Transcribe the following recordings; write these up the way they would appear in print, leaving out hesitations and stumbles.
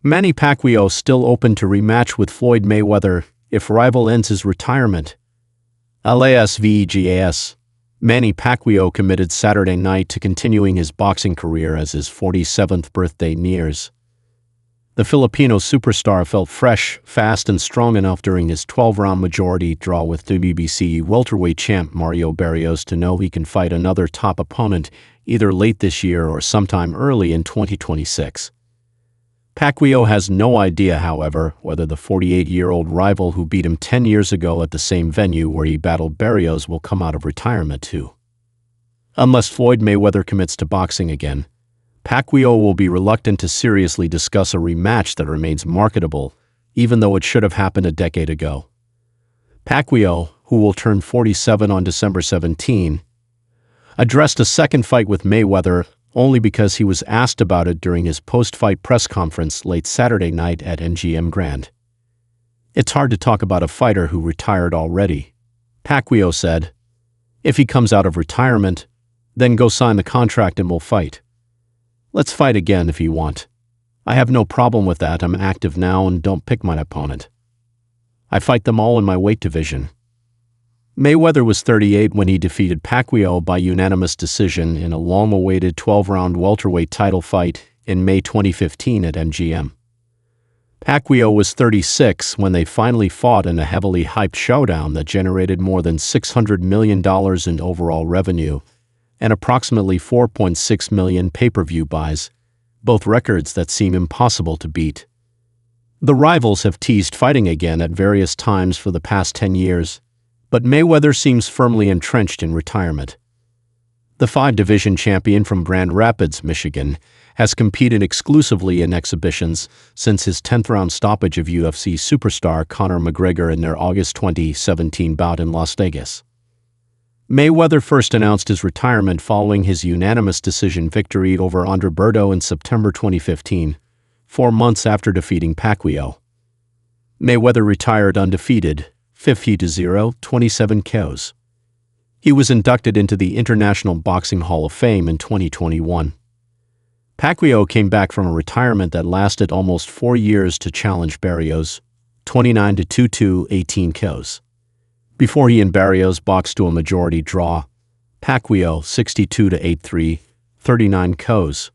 Manny Pacquiao still open to rematch with Floyd Mayweather if rival ends his retirement. Las Vegas. Manny Pacquiao committed Saturday night to continuing his boxing career as his 47th birthday nears. The Filipino superstar felt fresh, fast, and strong enough during his 12-round majority draw with WBC welterweight champ Mario Barrios to know he can fight another top opponent either late this year or sometime early in 2026. Pacquiao has no idea, however, whether the 48-year-old rival who beat him 10 years ago at the same venue where he battled Barrios will come out of retirement too. Unless Floyd Mayweather commits to boxing again, Pacquiao will be reluctant to seriously discuss a rematch that remains marketable, even though it should have happened a decade ago. Pacquiao, who will turn 47 on December 17, addressed a second fight with Mayweather only because he was asked about it during his post-fight press conference late Saturday night at MGM Grand. "It's hard to talk about a fighter who retired already," Pacquiao said. "If he comes out of retirement, then go sign the contract and we'll fight. Let's fight again if you want. I have no problem with that. I'm active now and don't pick my opponent. I fight them all in my weight division." Mayweather was 38 when he defeated Pacquiao by unanimous decision in a long-awaited 12-round welterweight title fight in May 2015 at MGM. Pacquiao was 36 when they finally fought in a heavily hyped showdown that generated more than $600 million in overall revenue and approximately 4.6 million pay-per-view buys, both records that seem impossible to beat. The rivals have teased fighting again at various times for the past 10 years, but Mayweather seems firmly entrenched in retirement. The 5-division champion from Grand Rapids, Michigan, has competed exclusively in exhibitions since his 10th-round stoppage of UFC superstar Conor McGregor in their August 2017 bout in Las Vegas. Mayweather first announced his retirement following his unanimous decision victory over Andre Berto in September 2015, 4 months after defeating Pacquiao. Mayweather retired undefeated, 50-0, 27 KOs. He was inducted into the International Boxing Hall of Fame in 2021. Pacquiao came back from a retirement that lasted almost 4 years to challenge Barrios, 29-22, 18 KOs. Before he and Barrios boxed to a majority draw, Pacquiao, 62-83, 39 KOs,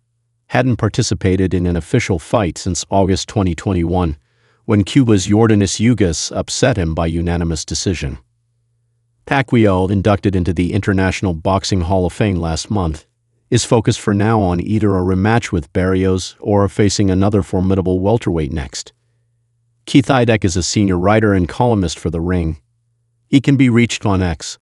hadn't participated in an official fight since August 2021, when Cuba's Yordenis Ugas upset him by unanimous decision. Pacquiao, inducted into the International Boxing Hall of Fame last month, is focused for now on either a rematch with Barrios or facing another formidable welterweight next. Keith Idec is a senior writer and columnist for The Ring. He can be reached on X